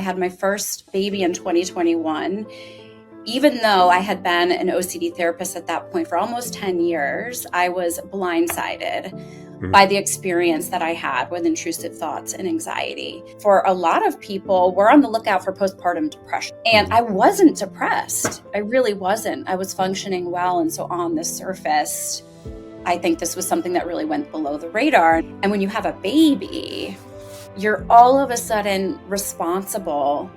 had my first baby in 2021. Even though I had been an OCD therapist at that point for almost 10 years, I was blindsided by the experience that I had with intrusive thoughts and anxiety. For a lot of people, we're on the lookout for postpartum depression. And I wasn't depressed. I really wasn't. I was functioning well. And so on the surface, I think this was something that really went below the radar. And when you have a baby, you're all of a sudden responsible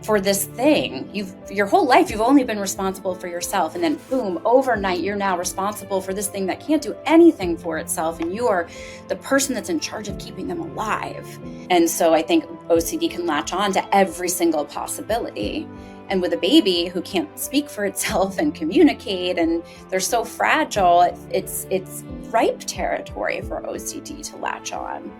for this thing. Your whole life, you've only been responsible for yourself. And then boom, overnight, you're now responsible for this thing that can't do anything for itself. And you are the person that's in charge of keeping them alive. And so I think OCD can latch on to every single possibility. And with a baby who can't speak for itself and communicate, and they're so fragile, it's ripe territory for OCD to latch on.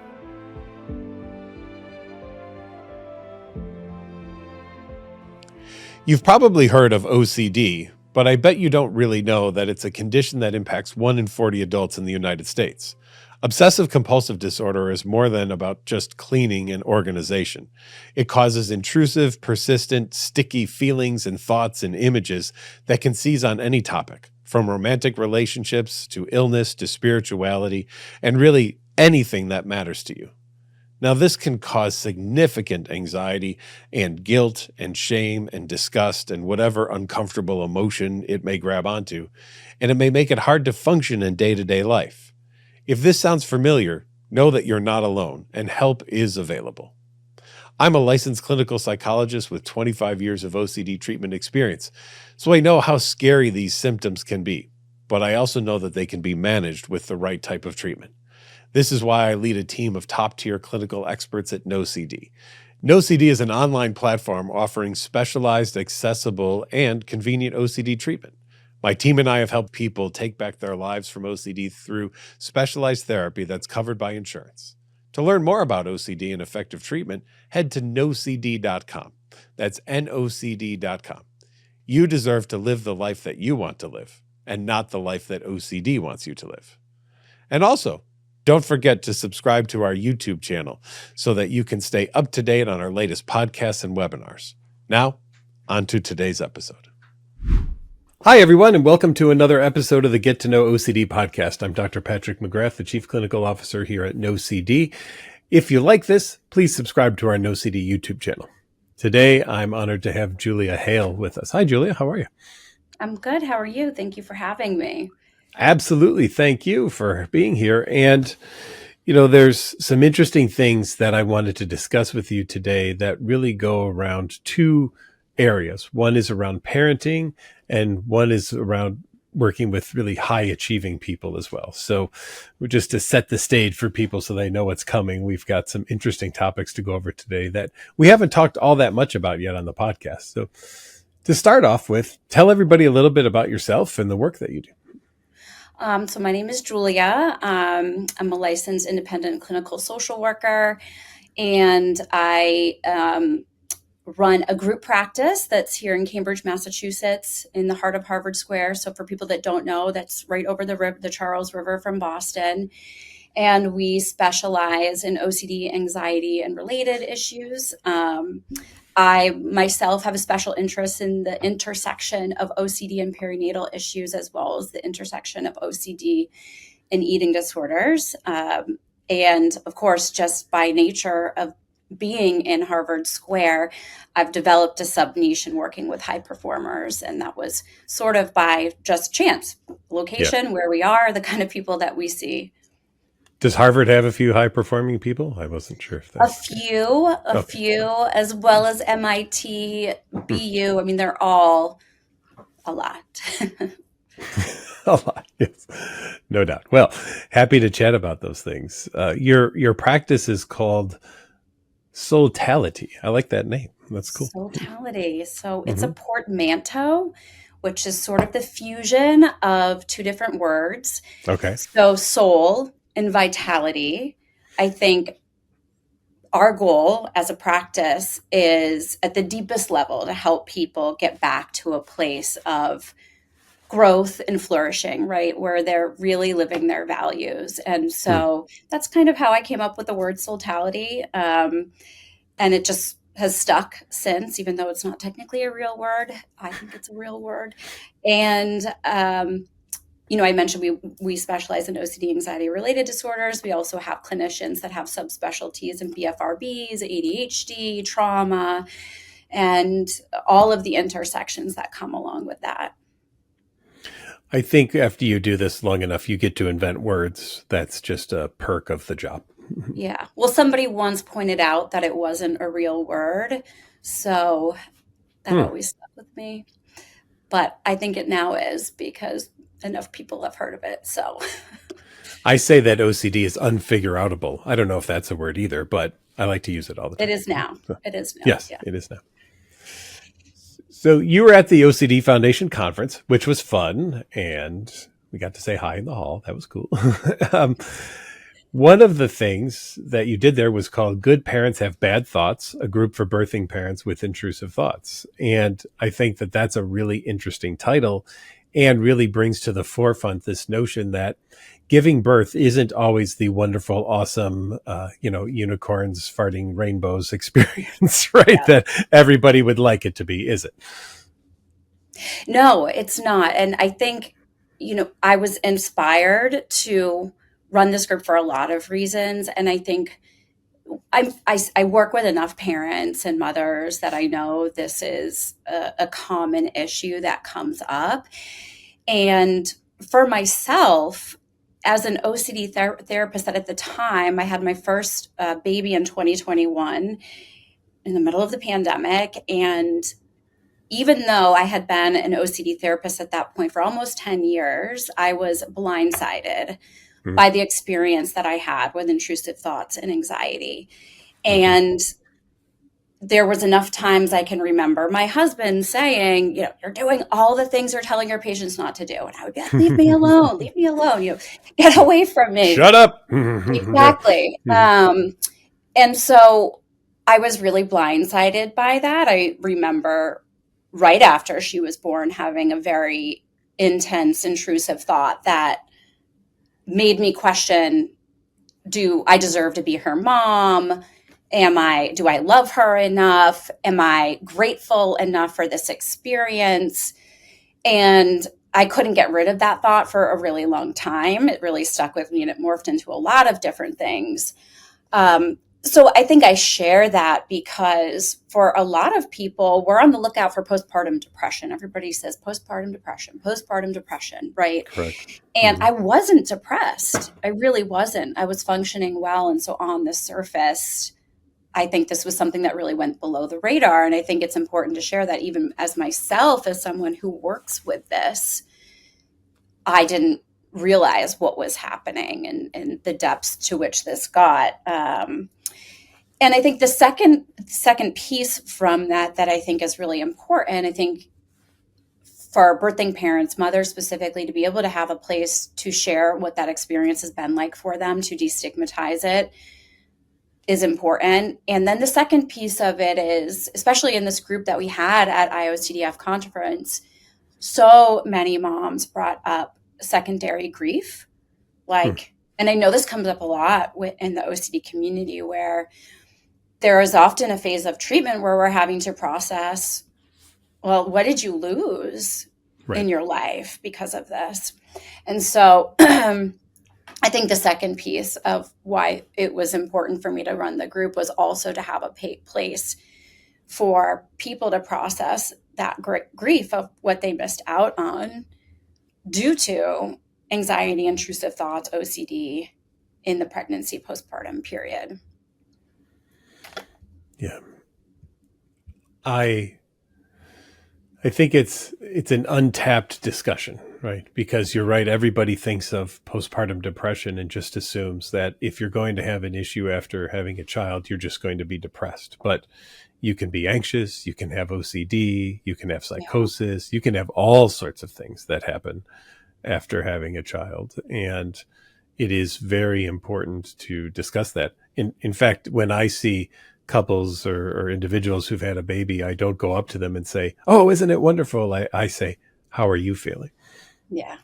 You've probably heard of OCD, but I bet you don't really know that it's a condition that impacts 1 in 40 adults in the United States. Obsessive compulsive disorder is more than about just cleaning and organization. It causes intrusive, persistent, sticky feelings and thoughts and images that can seize on any topic, from romantic relationships to illness to spirituality, and really anything that matters to you. Now, this can cause significant anxiety and guilt and shame and disgust and whatever uncomfortable emotion it may grab onto, and it may make it hard to function in day-to-day life. If this sounds familiar, know that you're not alone, and help is available. I'm a licensed clinical psychologist with 25 years of OCD treatment experience, so I know how scary these symptoms can be, but I also know that they can be managed with the right type of treatment. This is why I lead a team of top-tier clinical experts at NOCD. NOCD is an online platform offering specialized, accessible, and convenient OCD treatment. My team and I have helped people take back their lives from OCD through specialized therapy that's covered by insurance. To learn more about OCD and effective treatment, head to NOCD.com. That's NOCD.com. You deserve to live the life that you want to live, and not the life that OCD wants you to live. And also, don't forget to subscribe to our YouTube channel so that you can stay up to date on our latest podcasts and webinars. Now, on to today's episode. Hi, everyone, and welcome to another episode of the Get to Know OCD podcast. I'm Dr. Patrick McGrath, the Chief Clinical Officer here at NOCD. If you like this, please subscribe to our NOCD YouTube channel. Today, I'm honored to have Julia Hale with us. Hi, Julia. How are you? I'm good. How are you? Thank you for having me. Absolutely. Thank you for being here. And, there's some interesting things that I wanted to discuss with you today that really go around two areas. One is around parenting, and one is around working with really high achieving people as well. So just to set the stage for people so they know what's coming, we've got some interesting topics to go over today that we haven't talked all that much about yet on the podcast. So to start off with, tell everybody a little bit about yourself and the work that you do. So my name is Julia. I'm a licensed independent clinical social worker, and I run a group practice that's here in Cambridge, Massachusetts, in the heart of Harvard Square. So for people that don't know, that's right over the Charles River from Boston. And we specialize in OCD, anxiety, and related issues. I myself have a special interest in the intersection of OCD and perinatal issues, as well as the intersection of OCD and eating disorders. And of course, just by nature of being in Harvard Square, I've developed a sub-niche in working with high performers. And that was sort of by just chance, location, where we are, the kind of people that we see. Does Harvard have a few high-performing people? I wasn't sure if that. A few, as well as MIT, BU. I mean, they're all a lot. A lot, yes, no doubt. Well, happy to chat about those things. Your practice is called Soultality. I like that name. That's cool. Soultality. So it's a portmanteau, which is sort of the fusion of two different words. Okay. So soul and vitality. I think our goal as a practice is at the deepest level to help people get back to a place of growth and flourishing, right? Where they're really living their values. And so that's kind of how I came up with the word soultality. And it just has stuck since, even though it's not technically a real word. I think it's a real word. And I mentioned we specialize in OCD, anxiety related disorders. We also have clinicians that have subspecialties in BFRBs, ADHD, trauma, and all of the intersections that come along with that. I think after you do this long enough, you get to invent words. That's just a perk of the job. Yeah. Well, somebody once pointed out that it wasn't a real word. So that always stuck with me. But I think it now is because enough people have heard of it. So I say that OCD is unfigureoutable. I don't know if that's a word either, but I like to use it all the time. it is now. It is now. Yes, Yeah. it is now. So you were at the OCD Foundation conference, which was fun, and we got to say hi in the hall. That was cool. One of the things that you did there was called Good Parents Have Bad Thoughts, a group for birthing parents with intrusive thoughts. And I think that that's a really interesting title and really brings to the forefront this notion that giving birth isn't always the wonderful, awesome, unicorns farting rainbows experience, right? Yeah. That everybody would like it to be, is it? No, it's not. And I think, I was inspired to run this group for a lot of reasons. And I think I work with enough parents and mothers that I know this is a common issue that comes up. And for myself, as an OCD therapist, that at the time I had my first baby in 2021 in the middle of the pandemic. And even though I had been an OCD therapist at that point for almost 10 years, I was blindsided by the experience that I had with intrusive thoughts and anxiety. And there was enough times I can remember my husband saying, you're doing all the things you're telling your patients not to do. And I would be like, leave me alone, get away from me. Shut up. Exactly. And so I was really blindsided by that. I remember right after she was born having a very intense, intrusive thought that made me question, do I deserve to be her mom? Do I love her enough? Am I grateful enough for this experience? And I couldn't get rid of that thought for a really long time. It really stuck with me and it morphed into a lot of different things. So I think I share that because for a lot of people, we're on the lookout for postpartum depression. Everybody says postpartum depression, right? Correct. And I wasn't depressed. I really wasn't. I was functioning well. And so on the surface, I think this was something that really went below the radar. And I think it's important to share that even as myself, as someone who works with this, I didn't realize what was happening and the depths to which this got. And I think the second piece from that I think is really important, I think for birthing parents, mothers specifically, to be able to have a place to share what that experience has been like for them, to destigmatize it, is important. And then the second piece of it is, especially in this group that we had at IOCDF conference, so many moms brought up secondary grief. And I know this comes up a lot in the OCD community, where there is often a phase of treatment where we're having to process, well, what did you lose in your life because of this? And so I think the second piece of why it was important for me to run the group was also to have a place for people to process that grief of what they missed out on due to anxiety, intrusive thoughts, OCD in the pregnancy postpartum period. Yeah. I think it's an untapped discussion, right? Because you're right. Everybody thinks of postpartum depression and just assumes that if you're going to have an issue after having a child, you're just going to be depressed. But you can be anxious, you can have OCD, you can have psychosis, you can have all sorts of things that happen after having a child. And it is very important to discuss that. In fact, when I see couples or individuals who've had a baby, I don't go up to them and say, oh, isn't it wonderful? I say, how are you feeling? Yeah,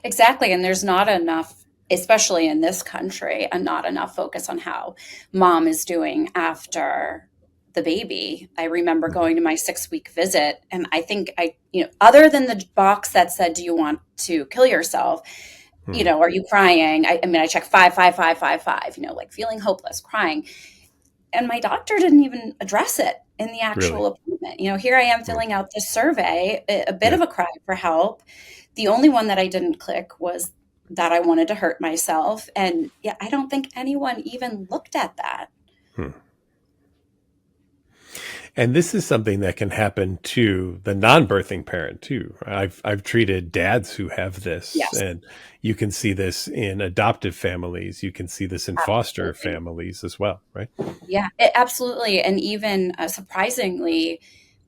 exactly. And there's not enough, especially in this country, and not enough focus on how mom is doing after the baby. I remember going to my 6-week visit, and I think other than the box that said, "Do you want to kill yourself?" Are you crying? I mean, I checked 5, 5, 5, 5, 5. Like feeling hopeless, crying, and my doctor didn't even address it in the actual Really? appointment. Here I am filling out this survey, a bit Yeah. of a cry for help. The only one that I didn't click was that I wanted to hurt myself, and yeah, I don't think anyone even looked at that. Hmm. And this is something that can happen to the non-birthing parent too. I've treated dads who have this, Yes, and you can see this in adoptive families. You can see this in foster absolutely. families as well, right? Yeah, absolutely. And even surprisingly,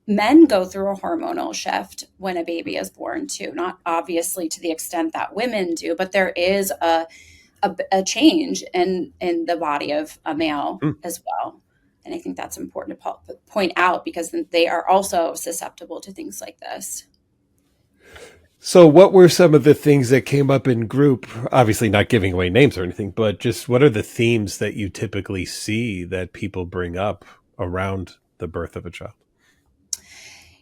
men go through a hormonal shift when a baby is born too. Not obviously to the extent that women do, but there is a change in the body of a male Hmm. as well. And I think that's important to point out because they are also susceptible to things like this. So, what were some of the things that came up in group? Obviously, not giving away names or anything, but just what are the themes that you typically see that people bring up around the birth of a child?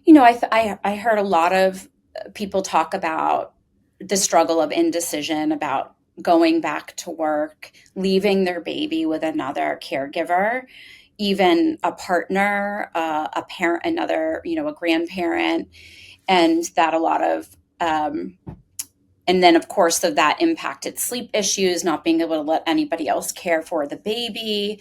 I heard a lot of people talk about the struggle of indecision about going back to work, leaving their baby with another caregiver, even a partner, a parent, another, a grandparent, and that a lot of, and then of course, so that impacted sleep issues, not being able to let anybody else care for the baby.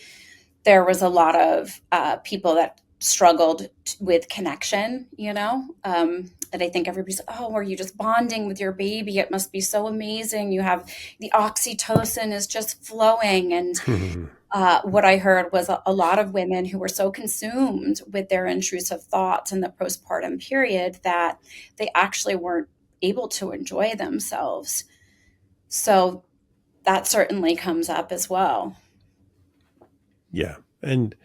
There was a lot of people that struggled with connection, and I think everybody's, oh, are you just bonding with your baby? It must be so amazing. You have the oxytocin is just flowing. And what I heard was a lot of women who were so consumed with their intrusive thoughts in the postpartum period that they actually weren't able to enjoy themselves. So that certainly comes up as well. Yeah. And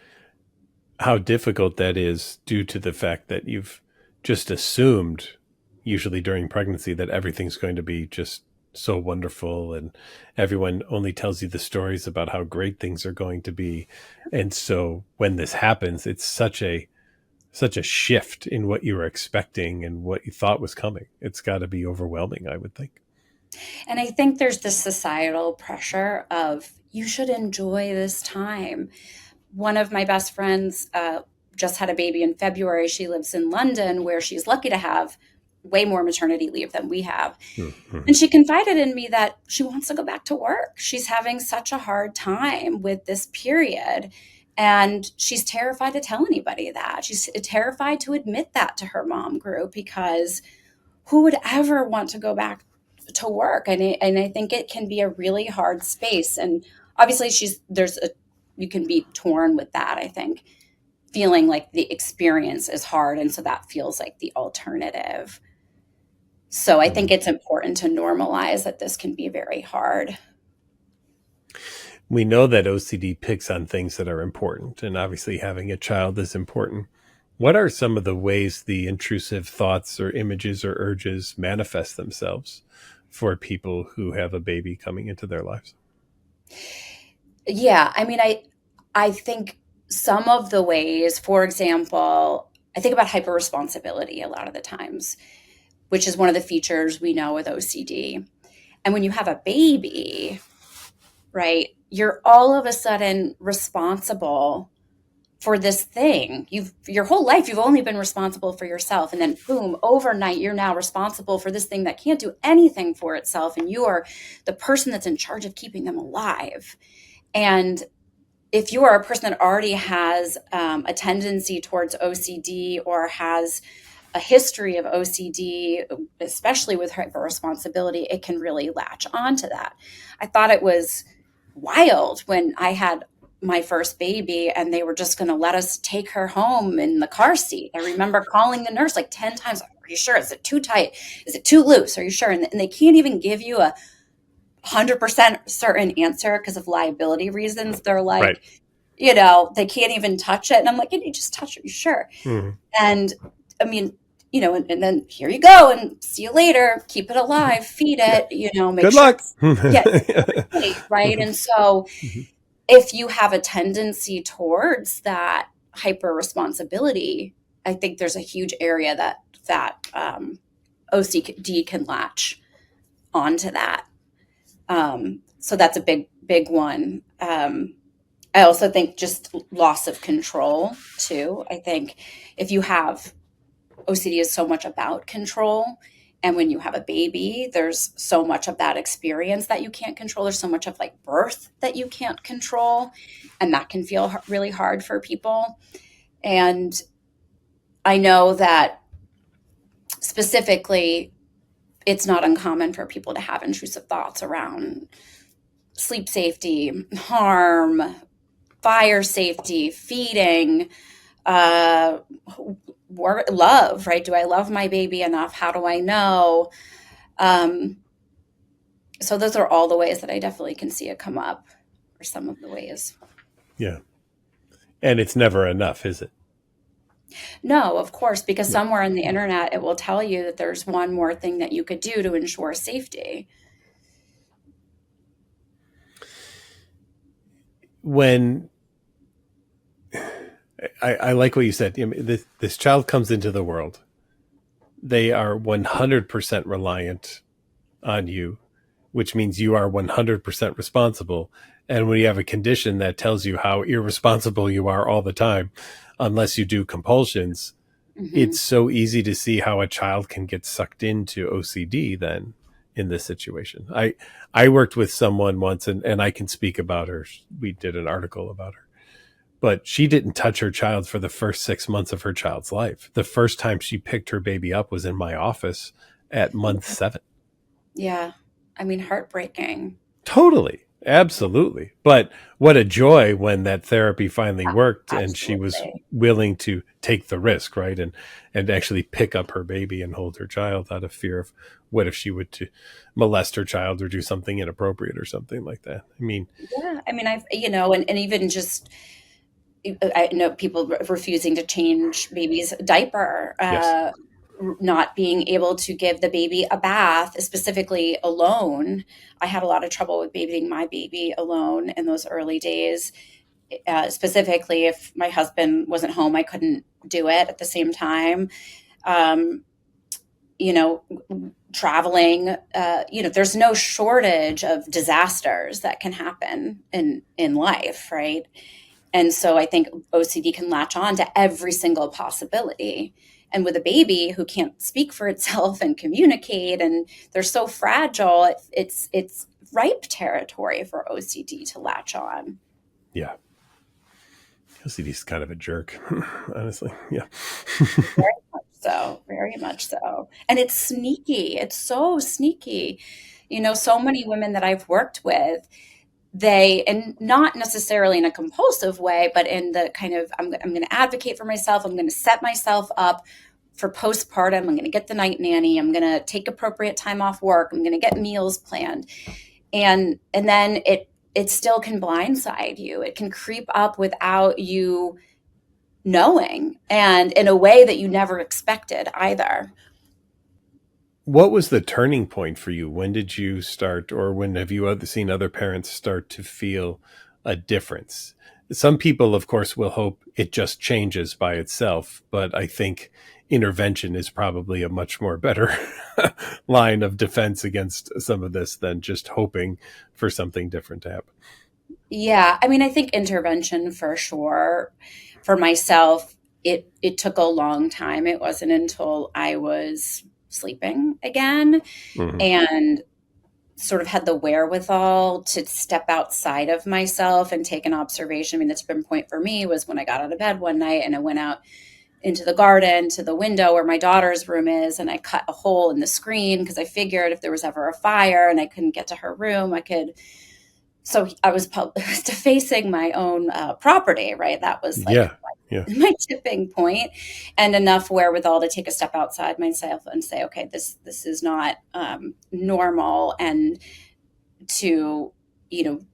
how difficult that is due to the fact that you've just assumed, usually during pregnancy, that everything's going to be just so wonderful, and everyone only tells you the stories about how great things are going to be. And so when this happens, it's such a shift in what you were expecting and what you thought was coming. It's got to be overwhelming, I would think. And I think there's this societal pressure of you should enjoy this time. One of my best friends just had a baby in February. She lives in London, where she's lucky to have way more maternity leave than we have. Mm-hmm. And she confided in me that she wants to go back to work. She's having such a hard time with this period. And she's terrified to tell anybody that. She's terrified to admit that to her mom group because who would ever want to go back to work? And I think it can be a really hard space. And obviously you can be torn with that, I think, feeling like the experience is hard. And so that feels like the alternative. So I think Mm-hmm. it's important to normalize that this can be very hard. We know that OCD picks on things that are important, and obviously having a child is important. What are some of the ways the intrusive thoughts or images or urges manifest themselves for people who have a baby coming into their lives? Yeah, I mean, I think some of the ways, for example, I think about hyperresponsibility a lot of the times, which is one of the features we know with OCD. And when you have a baby, right, you're all of a sudden responsible for this thing. Your whole life you've only been responsible for yourself, and then boom, overnight you're now responsible for this thing that can't do anything for itself, and you are the person that's in charge of keeping them alive. And if you are a person that already has a tendency towards OCD or has a history of OCD, especially with hyperresponsibility, it can really latch onto that. I thought it was wild when I had my first baby and they were just going to let us take her home in the car seat. I remember calling the nurse like 10 times. Are you sure? Is it too tight? Is it too loose? Are you sure? And they can't even give you a 100% certain answer because of liability reasons. They're Right. like, they can't even touch it. And I'm like, can you just touch it? You sure? Mhm. And I mean, and then here you go and see you later. Keep it alive, feed Yeah. it, make Good sure luck. it's, yeah, right. And so Mhm. if you have a tendency towards that, hyper responsibility, I think there's a huge area that OCD can latch onto that. So that's a big one. I also think just loss of control too. I think if you have OCD is so much about control. And when you have a baby, there's so much of that experience that you can't control. There's so much of like birth that you can't control. And that can feel really hard for people. And I know that specifically, it's not uncommon for people to have intrusive thoughts around sleep safety, harm, fire safety, feeding, uh, love, right? Do I love my baby enough? How do I know? Um, so those are all the ways that I definitely can see it come up, or some of the ways. Yeah. And it's never enough, is it? No, of course, because Yeah. somewhere on the internet it will tell you that there's one more thing that you could do to ensure safety. When I like what you said, this child comes into the world, they are 100% reliant on you, which means you are 100% responsible. And when you have a condition that tells you how irresponsible you are all the time, unless you do compulsions, Hmm. it's so easy to see how a child can get sucked into OCD then in this situation. I worked with someone once, and I can speak about her. We did an article about her, but she didn't touch her child for the first 6 months of her child's life. The first time she picked her baby up was in my office at month 7. Yeah. I mean, heartbreaking. Totally. Absolutely. But what a joy when that therapy finally worked and she was Absolutely. willing to take the risk, right? And actually pick up her baby and hold her child out of fear of what if she would to molest her child or do something inappropriate or something like that. I mean, Yeah. I mean, and even just, I know people refusing to change baby's diaper, yes. not being able to give the baby a bath, specifically alone. I had a lot of trouble with bathing my baby alone in those early days. Specifically, if my husband wasn't home, I couldn't do it at the same time. Um, you know, traveling, there's no shortage of disasters that can happen in life, right? And so I think OCD can latch on to every single possibility. And with a baby who can't speak for itself and communicate, and they're so fragile, it's ripe territory for OCD to latch on. Yeah. OCD is kind of a jerk, honestly. Yeah. Very much so, very much so. And it's sneaky. It's so sneaky. So many women that I've worked with, and not necessarily in a compulsive way, but in the kind of, I'm going to advocate for myself. I'm going to set myself up for postpartum. I'm going to get the night nanny. I'm going to take appropriate time off work. I'm going to get meals planned. And then it still can blindside you. It can creep up without you knowing, and in a way that you never expected either. What was the turning point for you? When did you start, or when have you seen other parents start to feel a difference? Some people, of course, will hope it just changes by itself, but I think intervention is probably a much more better line of defense against some of this than just hoping for something different to happen. Yeah, I mean, I think intervention for sure. For myself, it took a long time. It wasn't until I was sleeping again Hmm. and sort of had the wherewithal to step outside of myself and take an observation. I mean, the tipping point for me was when I got out of bed one night and I went out into the garden to the window where my daughter's room is, and I cut a hole in the screen because I figured if there was ever a fire and I couldn't get to her room, I could. So I was defacing my own property, right? That was like Yeah. Yeah. my tipping point, and enough wherewithal to take a step outside myself and say, okay, this is not normal, and to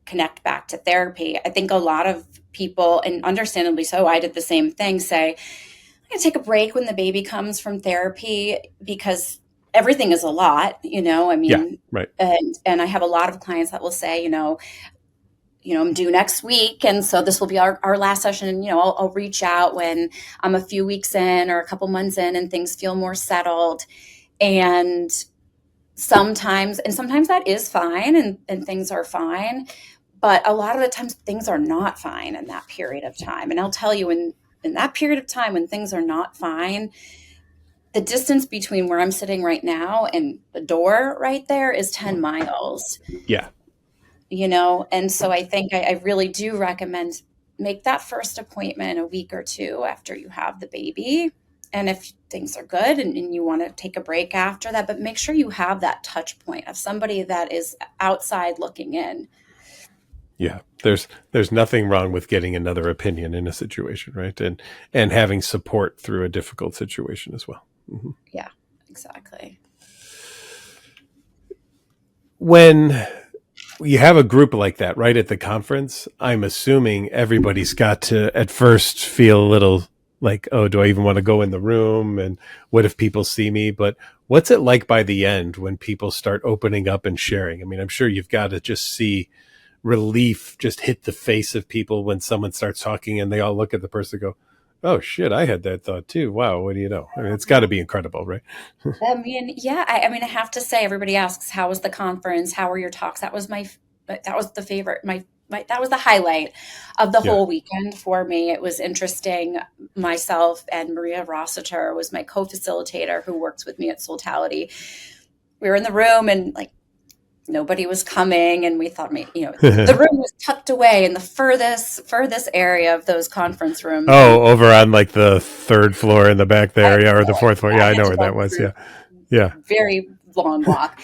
connect back to therapy. I think a lot of people, and understandably so, I did the same thing, say I'm going to take a break when the baby comes from therapy because everything is a lot, I Yeah. mean, Right. and I have a lot of clients that will say, I'm due next week. And so this will be our last session. And, I'll reach out when I'm a few weeks in or a couple months in and things feel more settled. And sometimes that is fine and things are fine. But a lot of the times things are not fine in that period of time. And I'll tell you, in that period of time when things are not fine, the distance between where I'm sitting right now and the door right there is 10 miles. Yeah. And so I think I really do recommend make that first appointment a week or two after you have the baby. And if things are good and you want to take a break after that, but make sure you have that touch point of somebody that is outside looking in. Yeah. There's nothing wrong with getting another opinion in a situation, right? And having support through a difficult situation as well. Mm-hmm. Yeah, exactly. When you have a group like that, right, at the conference, I'm assuming everybody's got to at first feel a little like, oh, do I even want to go in the room? And what if people see me? But what's it like by the end when people start opening up and sharing? I mean, I'm sure you've got to just see relief just hit the face of people when someone starts talking and they all look at the person and go, oh shit, I had that thought too. Wow, what do you know? I mean, it's got to be incredible, right? I mean, yeah, I mean, I have to say, everybody asks, how was the conference? How were your talks? That was the favorite, that was the highlight of the Yeah. whole weekend for me. It was interesting. Myself and Maria Rossiter was my co-facilitator who works with me at Soltality. We were in the room and like nobody was coming, and we thought, the room was tucked away in the furthest area of those conference rooms. Oh, over on like the third floor in the back there, yeah, or the fourth floor. Yeah, I I had know to where that walk was. through Yeah, yeah, very long walk.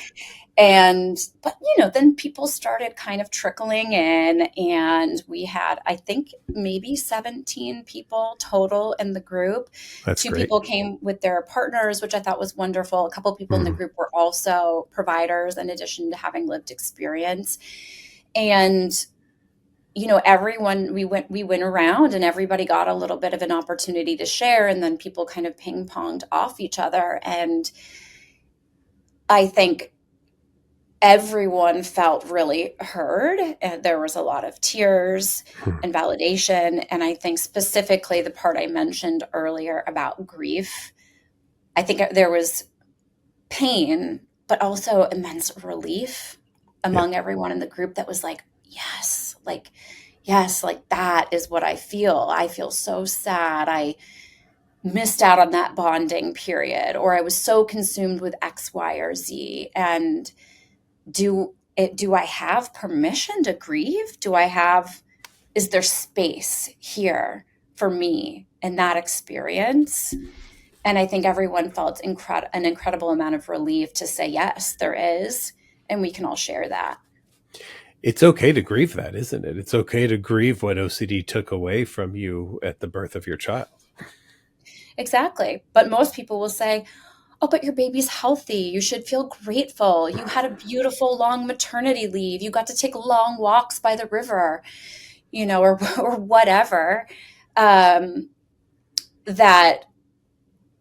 But then people started kind of trickling in, and we had, I think, maybe 17 people total in the group. that's Two great. people came with their partners, which I thought was wonderful. A couple of people in the group were also providers, in addition to having lived experience. And everyone, we went around and everybody got a little bit of an opportunity to share, and then people kind of ping ponged off each other. And I think everyone felt really heard, and there was a lot of tears and validation. And I think specifically the part I mentioned earlier about grief, I think there was pain, but also immense relief among everyone in the group that was like, yes, like that is what I feel. I feel so sad. I missed out on that bonding period, or I was so consumed with X, Y, or Z. And do I have permission to grieve? Is there space here for me in that experience? And I think everyone felt an incredible amount of relief to say, yes, there is. And we can all share that. It's okay to grieve that, isn't it? It's okay to grieve what OCD took away from you at the birth of your child. Exactly. But most people will say, oh, but your baby's healthy. You should feel grateful. You had a beautiful long maternity leave. You got to take long walks by the river, or whatever, that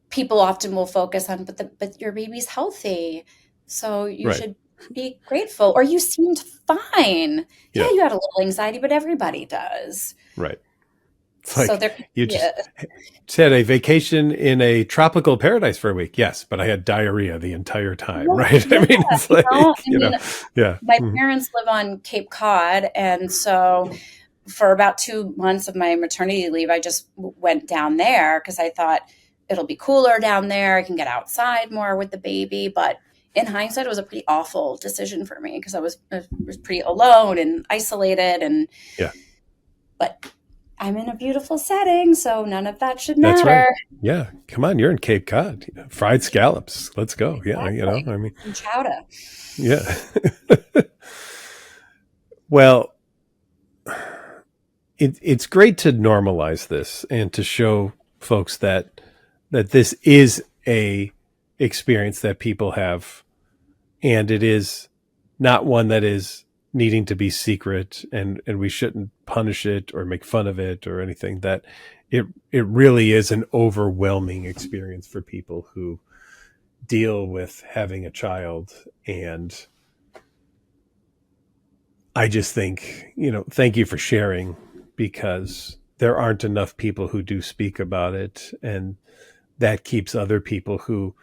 people often will focus on, but your baby's healthy. So you should be grateful, or you seemed fine. Yeah, you had a little anxiety, but everybody does. Right. It's like, So you just had a vacation in a tropical paradise for a week. Yes, but I had diarrhea the entire time, right? Yeah, I mean, it's like, yeah. My parents live on Cape Cod, and so for about 2 months of my maternity leave, I just went down there because I thought it'll be cooler down there. I can get outside more with the baby. But in hindsight, it was a pretty awful decision for me because I was pretty alone and isolated. But I'm in a beautiful setting, so none of that should matter. That's right. Yeah. Come on, you're in Cape Cod. Fried scallops. Let's go. Exactly. Yeah, I mean. And chowder. Yeah. Well, it's great to normalize this and to show folks that this is a experience that people have, and it is not one that is needing to be secret, and we shouldn't punish it or make fun of it or anything. That it really is an overwhelming experience for people who deal with having a child, and I just think, thank you for sharing, because there aren't enough people who do speak about it. And that keeps other people who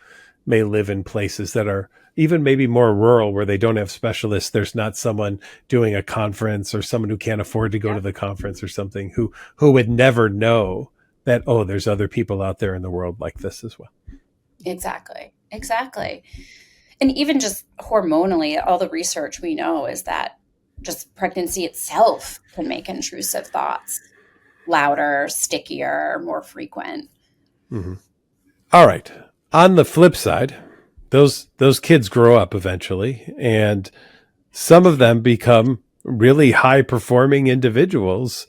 may live in places that are even maybe more rural, where they don't have specialists. There's not someone doing a conference, or someone who can't afford to go Yeah, to the conference or something, who would never know that, oh, there's other people out there in the world like this as well. exactly. Exactly. And even just hormonally, all the research we know is that just pregnancy itself can make intrusive thoughts louder, stickier, more frequent. Mm-hmm. All right. On the flip side, those kids grow up eventually, and some of them become really high performing individuals.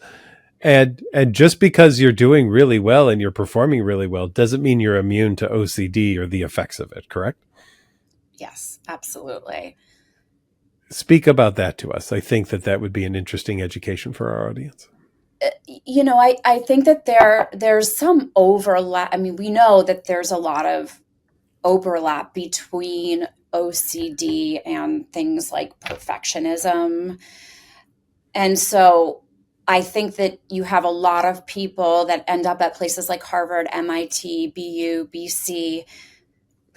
And just because you're doing really well and you're performing really well doesn't mean you're immune to OCD or the effects of it, correct? Yes, absolutely. Speak about that to us. I think that would be an interesting education for our audience. I think that there's some overlap. I mean, we know that there's a lot of overlap between OCD and things like perfectionism. And so I think that you have a lot of people that end up at places like Harvard, MIT, BU, BC,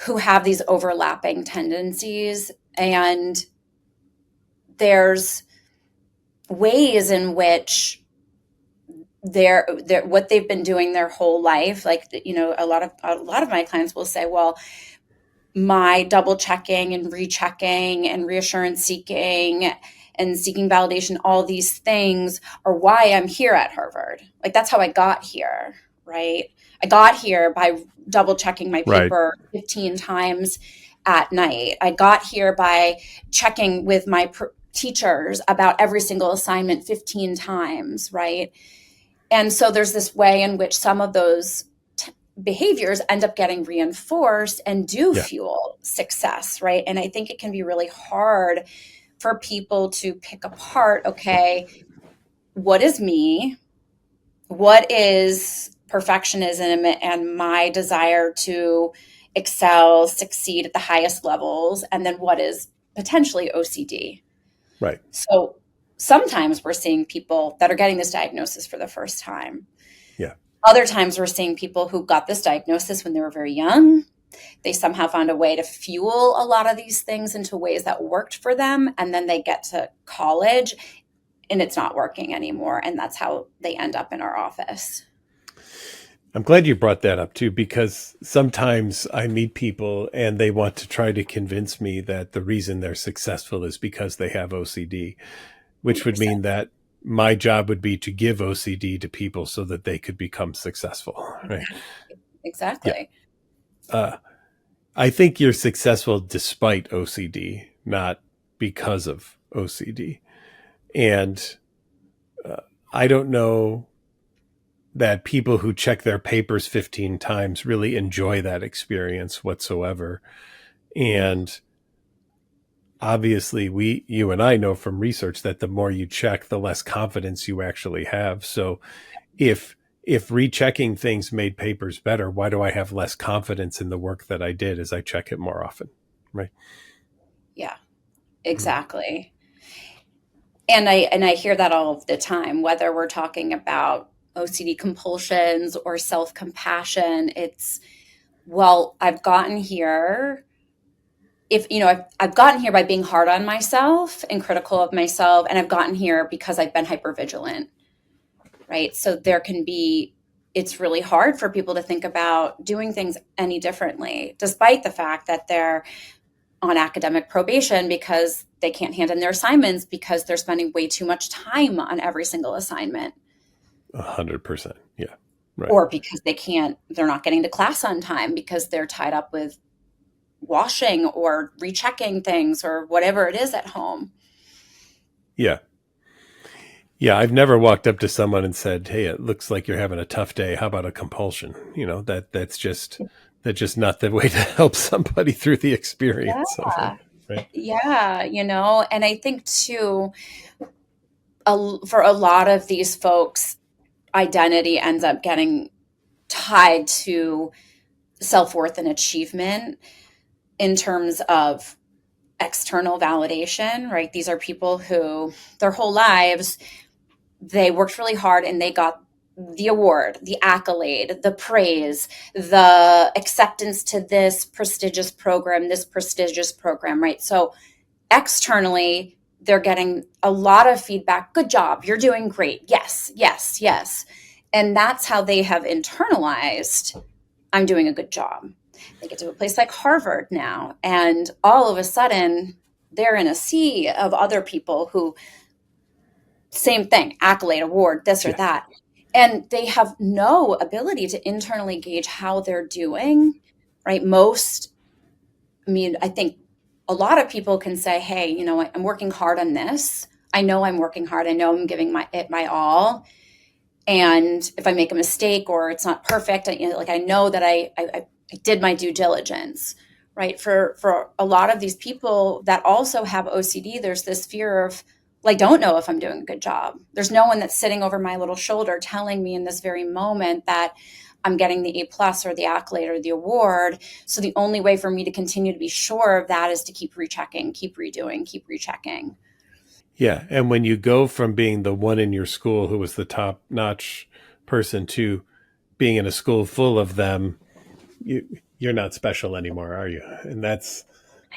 who have these overlapping tendencies. And there's ways in which they're what they've been doing their whole life. Like, a lot of my clients will say, well, my double checking and rechecking and reassurance seeking and seeking validation, all these things are why I'm here at Harvard. Like, that's how I got here, right? I got here by double checking my Right. paper 15 times at night. I got here by checking with my teachers about every single assignment 15 times, right? And so there's this way in which some of those behaviors end up getting reinforced and do Yeah. fuel success, right? And I think it can be really hard for people to pick apart, okay, what is me? What is perfectionism and my desire to excel, succeed at the highest levels? And then what is potentially OCD? Right. So sometimes we're seeing people that are getting this diagnosis for the first time. Yeah. Other times we're seeing people who got this diagnosis when they were very young. They somehow found a way to fuel a lot of these things into ways that worked for them. And then they get to college and it's not working anymore. And that's how they end up in our office. I'm glad you brought that up too, because sometimes I meet people and they want to try to convince me that the reason they're successful is because they have OCD, which would 100%. mean that my job would be to give OCD to people so that they could become successful. Right. Yeah. Exactly. Uh, I think you're successful despite OCD, not because of OCD. And I don't know that people who check their papers 15 times really enjoy that experience whatsoever. And obviously, you and I know from research that the more you check, the less confidence you actually have. So if rechecking things made papers better, why do I have less confidence in the work that I did as I check it more often? Right. Yeah, Mhm. exactly. And I hear that all of the time, whether we're talking about OCD compulsions or self-compassion. It's, well, I've gotten here. I've gotten here by being hard on myself and critical of myself, and I've gotten here because I've been hypervigilant, right? So it's really hard for people to think about doing things any differently, despite the fact that they're on academic probation because they can't hand in their assignments because they're spending way too much time on every single assignment, 100%. Yeah. Right. or because they're not getting to class on time because they're tied up with washing or rechecking things or whatever it is at home. Yeah. Yeah, I've never walked up to someone and said, "Hey, it looks like you're having a tough day. How about a compulsion?" That's just not the way to help somebody through the experience of it, Yeah. right? Yeah, and I think too, for a lot of these folks, identity ends up getting tied to self-worth and achievement in terms of external validation, right? These are people who their whole lives, they worked really hard and they got the award, the accolade, the praise, the acceptance to this prestigious program, right? So externally, they're getting a lot of feedback. Good job. You're doing great. Yes, yes, yes. And that's how they have internalized, I'm doing a good job. They get to a place like Harvard now, and all of a sudden, they're in a sea of other people who, same thing, accolade, award, this or Yeah. that. And they have no ability to internally gauge how they're doing, right? I think a lot of people can say, hey, I'm working hard on this. I know I'm working hard. I know I'm giving my all. And if I make a mistake or it's not perfect, I know that I did my due diligence, right? For a lot of these people that also have OCD, there's this fear of, I don't know if I'm doing a good job. There's no one that's sitting over my little shoulder telling me in this very moment that I'm getting the A+ or the accolade or the award. So the only way for me to continue to be sure of that is to keep rechecking, keep redoing, keep rechecking. Yeah. And when you go from being the one in your school who was the top notch person to being in a school full of them, you're not special anymore, are you? And I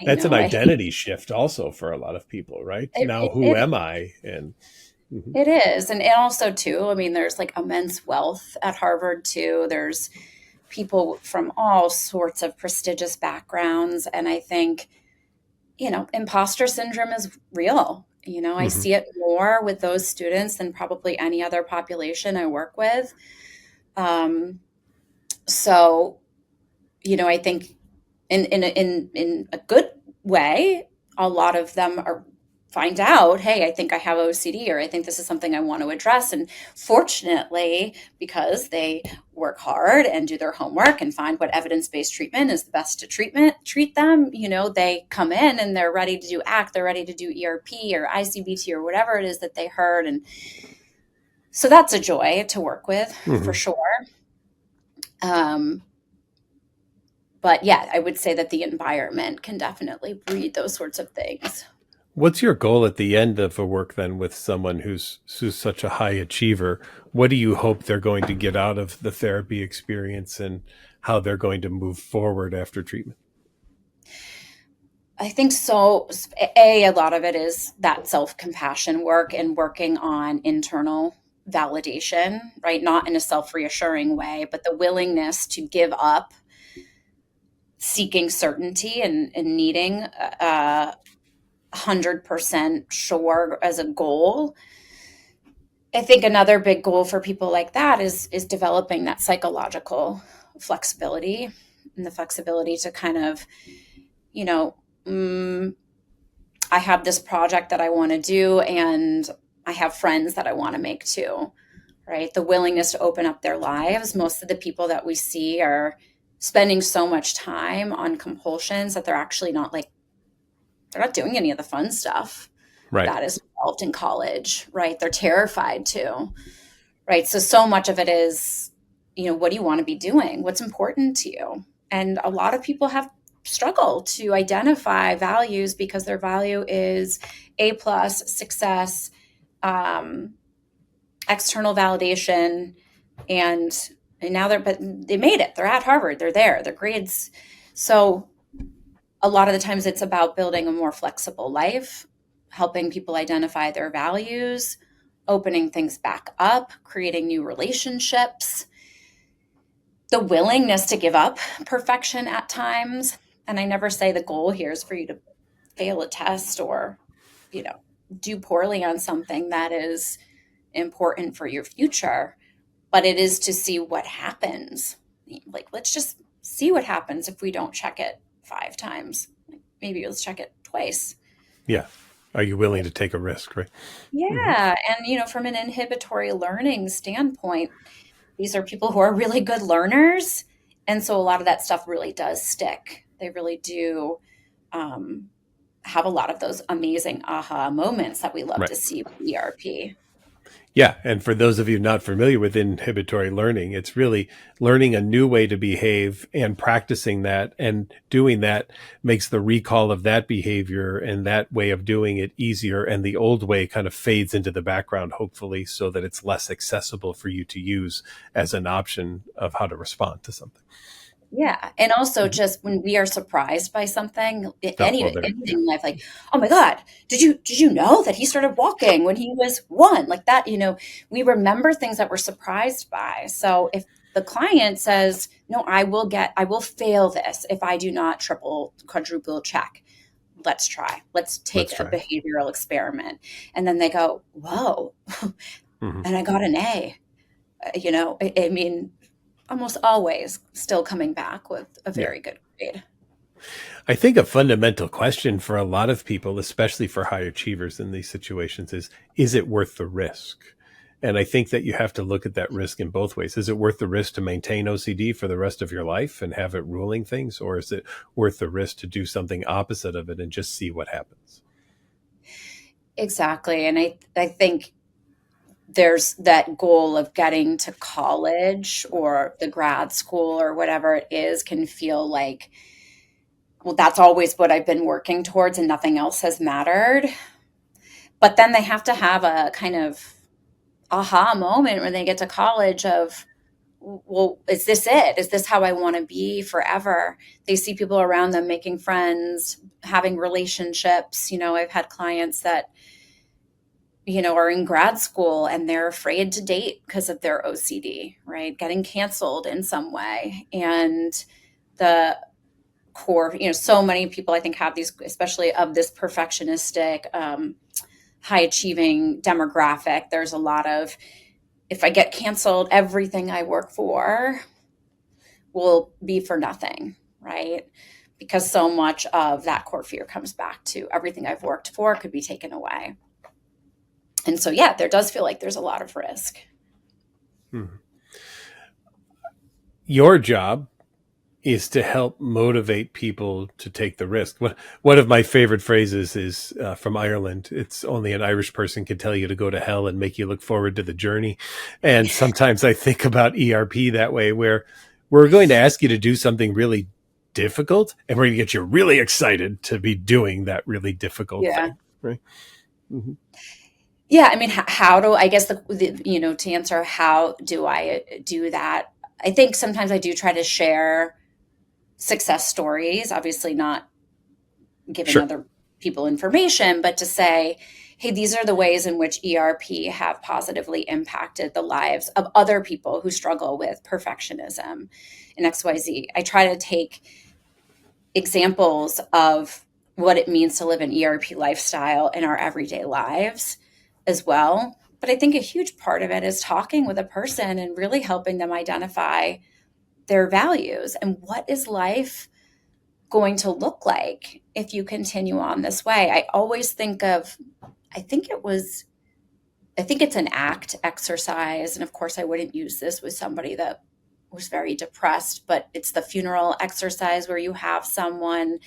that's an know. identity shift also for a lot of people, right? It, Now, it, who it am I? And mhm, It is. And also, too, there's like immense wealth at Harvard, too. There's people from all sorts of prestigious backgrounds. And I think, imposter syndrome is real. I mhm. see it more with those students than probably any other population I work with. Um, so, I think in a good way, a lot of them are find out, hey, I think I have OCD, or I think this is something I want to address. And fortunately, because they work hard and do their homework and find what evidence-based treatment is the best to treat them, they come in and they're ready to do ACT, they're ready to do ERP or ICBT or whatever it is that they heard. And so that's a joy to work with for Mhm. sure. Um, but yeah, I would say that the environment can definitely breed those sorts of things. What's your goal at the end of a work then with someone who's such a high achiever? What do you hope they're going to get out of the therapy experience and how they're going to move forward after treatment? I think so. A lot of it is that self compassion work and working on internal validation, right? Not in a self reassuring way, but the willingness to give up seeking certainty and needing 100% sure as a goal. I think another big goal for people like that is developing that psychological flexibility and the flexibility to kind of, you know, mm, I have this project that I want to do and I have friends that I want to make too, right? The willingness to open up their lives. Most of the people that we see are spending so much time on compulsions that they're not doing any of the fun stuff Right. that is involved in college, right? They're terrified too, right? So much of it is, what do you want to be doing? What's important to you? And a lot of people have struggled to identify values because their value is A+ success, um, external validation, and now but they made it. They're at Harvard. They're there. Their grades. So a lot of the times it's about building a more flexible life, helping people identify their values, opening things back up, creating new relationships, the willingness to give up perfection at times. And I never say the goal here is for you to fail a test or, you know, do poorly on something that is important for your future, but it is to see what happens. Like, let's just see what happens if we don't check it 5 times. Maybe let's check it twice. Yeah. Are you willing to take a risk, right? Hmm. Yeah. And, from an inhibitory learning standpoint, these are people who are really good learners. And so a lot of that stuff really does stick. They really do have a lot of those amazing aha moments that we love Right. to see with ERP. Yeah. And for those of you not familiar with inhibitory learning, it's really learning a new way to behave and practicing that, and doing that makes the recall of that behavior and that way of doing it easier. And the old way kind of fades into the background, hopefully, so that it's less accessible for you to use as an option of how to respond to something. Yeah. And also just when we are surprised by something, Oh, well, there. anything in life, like, oh my God, did you know that he started walking when he was one? Like that, we remember things that we're surprised by. So if the client says, no, I will fail this if I do not triple, quadruple check. Let's try. Let's take Let's a try. behavioral experiment. And then they go, whoa, Mhm. and I got an A. I mean, almost always still coming back with a Yeah. very good grade. I think a fundamental question for a lot of people, especially for high achievers in these situations, is it worth the risk? And I think that you have to look at that risk in both ways. Is it worth the risk to maintain OCD for the rest of your life and have it ruling things? Or is it worth the risk to do something opposite of it and just see what happens? Exactly. And I think there's that goal of getting to college or the grad school or whatever it is can feel like, well, that's always what I've been working towards and nothing else has mattered. But then they have to have a kind of aha moment when they get to college of, well, is this it? Is this how I want to be forever? They see people around them making friends, having relationships. I've had clients that, are in grad school and they're afraid to date because of their OCD, right? Getting canceled in some way. And the core, so many people I think have these, especially of this perfectionistic, high achieving demographic. There's a lot of, if I get canceled, everything I work for will be for nothing, right? Because so much of that core fear comes back to everything I've worked for could be taken away. And so, yeah, there does feel like there's a lot of risk. Your job is to help motivate people to take the risk. One of my favorite phrases is from Ireland. It's only an Irish person can tell you to go to hell and make you look forward to the journey. And sometimes I think about ERP that way, where we're going to ask you to do something really difficult and we're going to get you really excited to be doing that really difficult Yeah. thing. Right. Mm-hmm. Yeah. I mean, how do I guess to answer, how do I do that? I think sometimes I do try to share success stories, obviously not giving Sure. other people information, but to say, hey, these are the ways in which ERP have positively impacted the lives of other people who struggle with perfectionism and XYZ. I try to take examples of what it means to live an ERP lifestyle in our everyday lives as well. But I think a huge part of it is talking with a person and really helping them identify their values and what is life going to look like if you continue on this way. I always think of, I think it was, I think it's an ACT exercise. And of course, I wouldn't use this with somebody that was very depressed, but it's the funeral exercise where you have someone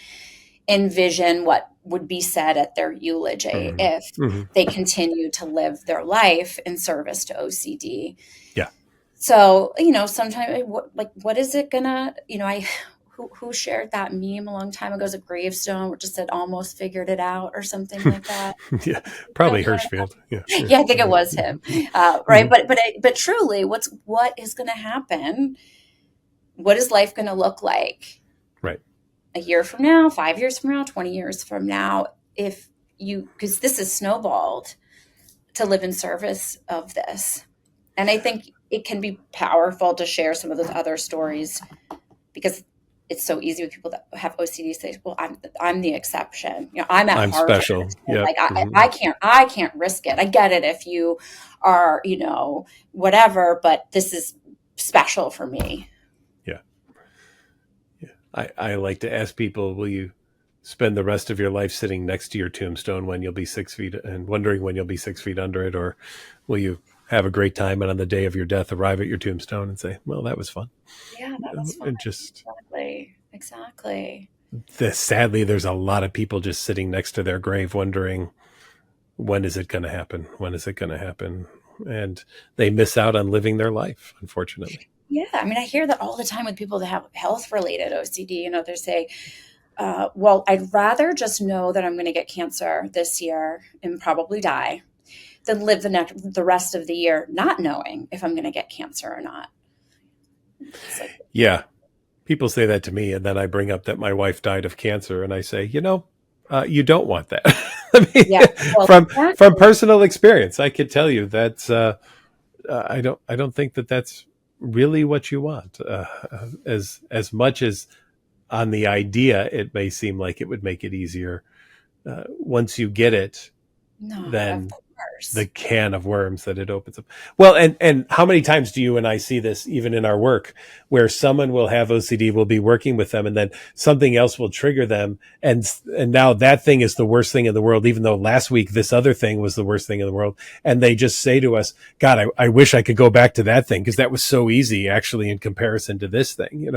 envision what would be said at their eulogy Mm-hmm. if Mm-hmm. they continue to live their life in service to OCD. Yeah. So, sometimes what is it gonna, who shared that meme a long time ago as a gravestone, which just said almost figured it out or something like that. Yeah. Probably Hirschfield. Yeah. Yeah, I think it was him. Right. Mm-hmm. But truly, what is going to happen? What is life going to look like Right. a year from now, 5 years from now, 20 years from now? Because this is snowballed to live in service of this. And I think it can be powerful to share some of those other stories because it's so easy with people that have OCD say, well, I'm the exception. I'm at I'm Harvard. special. And Yep. like Mm-hmm. I can't risk it. I get it if you are, whatever, but this is special for me. Yeah. I like to ask people, will you spend the rest of your life sitting next to your tombstone when you'll be 6 feet and wondering when you'll be 6 feet under it? Or will you have a great time and on the day of your death arrive at your tombstone and say, well, that was fun? Yeah, that was fun. And just Exactly. sadly, there's a lot of people just sitting next to their grave wondering, when is it going to happen? When is it going to happen? and they miss out on living their life, unfortunately. Yeah, I mean, I hear that all the time with people that have health-related OCD. They say, well, I'd rather just know that I'm going to get cancer this year and probably die than live the rest of the year not knowing if I'm going to get cancer or not. It's like, Yeah. People say that to me, and then I bring up that my wife died of cancer, and I say, you don't want that. I mean, yeah, well, from personal experience, I could tell you that I don't think that that's really what you want. As much as on the idea, it may seem like it would make it easier. Once you get it, no, of then the course. can of worms that it opens up. Well, and how many times do you and I see this even in our work, where someone will have OCD, we'll be working with them, and then something else will trigger them, and now that thing is the worst thing in the world, even though last week this other thing was the worst thing in the world, and they just say to us, God, I wish I could go back to that thing because that was so easy actually in comparison to this thing.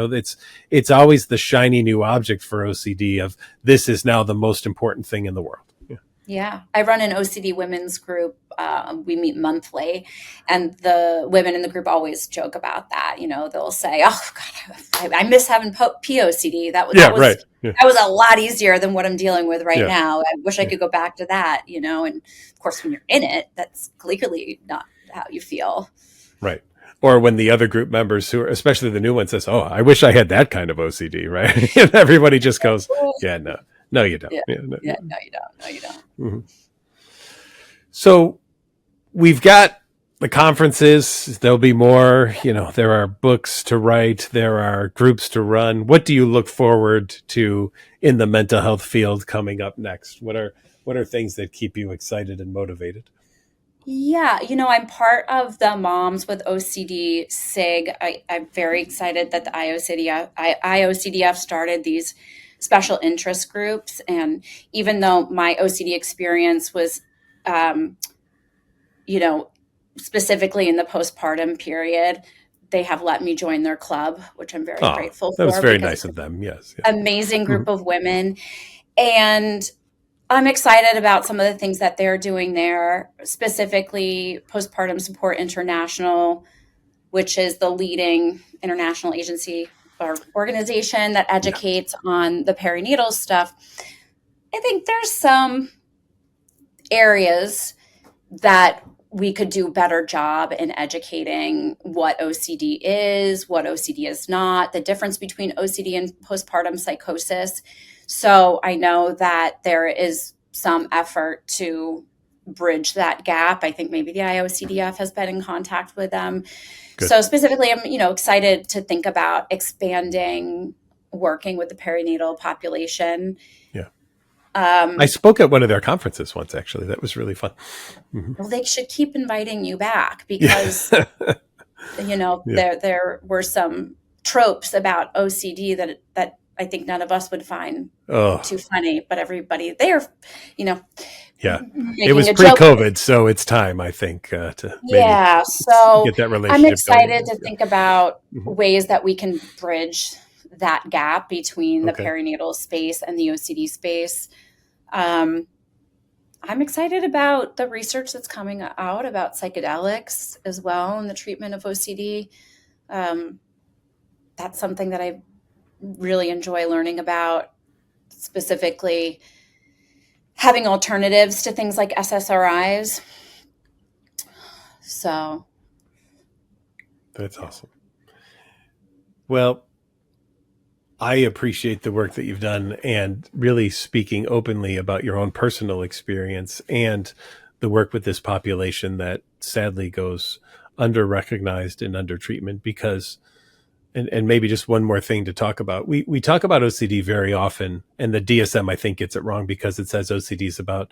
It's always the shiny new object for OCD of this is now the most important thing in the world. Yeah, I run an OCD women's group. We meet monthly, and the women in the group always joke about that. They'll say, "Oh God, I miss having POCD. That was Yeah, that was right. Yeah, that was a lot easier than what I'm dealing with right yeah, now. I wish I yeah, could go back to that." And of course, when you're in it, that's clearly not how you feel. right. Or when the other group members, who are especially the new one, says, "Oh, I wish I had that kind of OCD," right? And everybody just goes, "Yeah, no, no, you don't." Yeah, Yeah, no. yeah, no, you don't. No, you don't. Mhm. So we've got the conferences. There'll be more. There are books to write. There are groups to run. What do you look forward to in the mental health field coming up next? What are things that keep you excited and motivated? Yeah, I'm part of the Moms with OCD SIG. I'm very excited that the IOCDF started these special interest groups. And even though my OCD experience was, um, you know, specifically in the postpartum period, they have let me join their club, which I'm very Oh, grateful that was for very because nice it's of them. Yes. an amazing Yeah. group of women. And I'm excited about some of the things that they're doing there, specifically Postpartum Support International, which is the leading international agency or organization that Yeah. educates on the perinatal stuff. I think there's some areas that we could do a better job in educating what OCD is, what OCD is not, the difference between OCD and postpartum psychosis. So I know that there is some effort to bridge that gap. I think maybe the IOCDF has been in contact with them. Good. So specifically, I'm excited to think about expanding working with the perinatal population. Yeah. I Um, spoke at one of their conferences once, actually. That was really fun. Hmm. well, they should keep inviting you back Yeah. because Yeah. there were some tropes about OCD that I think none of us would find Oh, too funny, but everybody there, you know, yeah. It making was a joke. pre-COVID, so it's time, I think, to maybe Yeah, so get that I'm relationship going excited again. to Yeah. think about Mhm. ways that we can bridge that gap between the Okay. perinatal space and the OCD space. Um, I'm excited about the research that's coming out about psychedelics as well in the treatment of OCD. Um, that's something that I really enjoy learning about, specifically having alternatives to things like SSRIs. So, That's yeah. awesome. Well, I appreciate the work that you've done and really speaking openly about your own personal experience and the work with this population that sadly goes under recognized and under treatment because and maybe just one more thing to talk about. We talk about OCD very often, and the DSM I think gets it wrong because it says OCD is about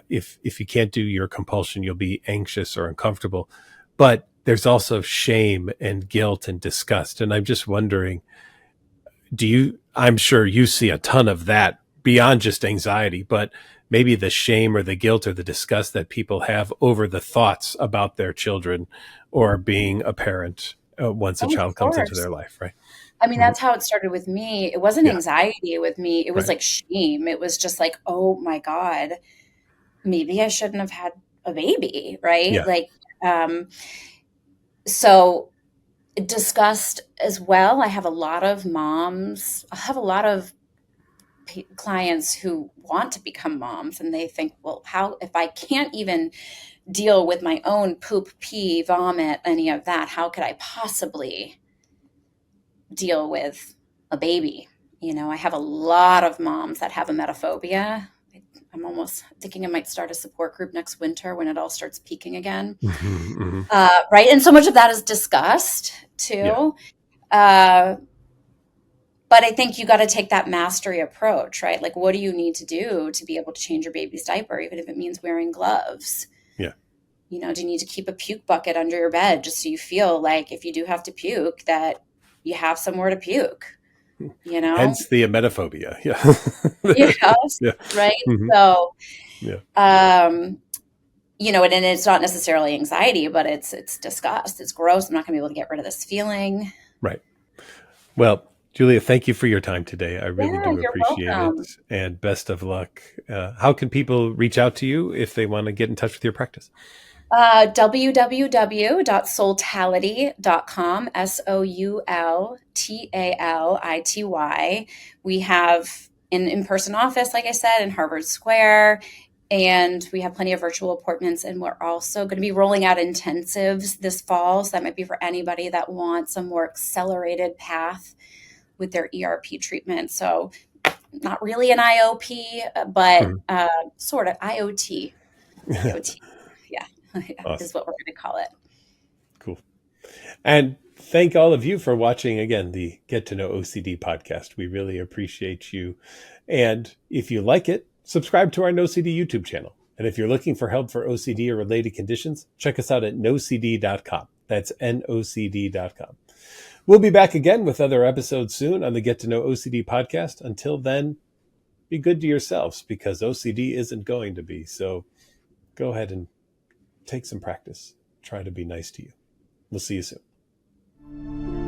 if you can't do your compulsion, you'll be anxious or uncomfortable. But there's also shame and guilt and disgust, and I'm just wondering, I'm sure you see a ton of that beyond just anxiety, but maybe the shame or the guilt or the disgust that people have over the thoughts about their children or being a parent once a Oh, of child comes into course. their life, right? I mean, Mhm. that's how it started with me. It wasn't Yeah, anxiety with me. It was right. like shame. It was just like, oh my God, maybe I shouldn't have had a baby, right? Yeah, Like, So discussed as well. I have a lot of moms. I have a lot of clients who want to become moms, and they think, well, how, if I can't even deal with my own poop, pee, vomit, any of that, how could I possibly deal with a baby? I have a lot of moms that have emetophobia. I'm almost thinking I might start a support group next winter when it all starts peaking again. Right. And so much of that is discussed too. Yeah. But I think you got to take that mastery approach, right? Like, what do you need to do to be able to change your baby's diaper, even if it means wearing gloves? Yeah. Do you need to keep a puke bucket under your bed just so you feel like if you do have to puke, that you have somewhere to puke, Hence the emetophobia. Yeah. Yes, Yeah. right? Mm-hmm. So, Yeah. and it's not necessarily anxiety, but it's disgust. It's gross. I'm not going to be able to get rid of this feeling. Right. Well, Julia, thank you for your time today. I really Yeah, do you're appreciate it. welcome. And best of luck. How can people reach out to you if they want to get in touch with your practice? www.soultality.com, SOULTALITY. We have an in-person office, like I said, in Harvard Square, and we have plenty of virtual appointments. And we're also going to be rolling out intensives this fall. So that might be for anybody that wants a more accelerated path with their ERP treatment. So not really an IOP, but sort of IoT. IoT. Yeah, Awesome. is what we're going to call it. Cool. And thank all of you for watching again the Get to Know OCD podcast. We really appreciate you. And if you like it, subscribe to our NOCD YouTube channel. And if you're looking for help for OCD or related conditions, check us out at NOCD.com. That's NOCD.com. We'll be back again with other episodes soon on the Get to Know OCD podcast. Until then, be good to yourselves because OCD isn't going to be. So go ahead and take some practice. Try to be nice to you. We'll see you soon.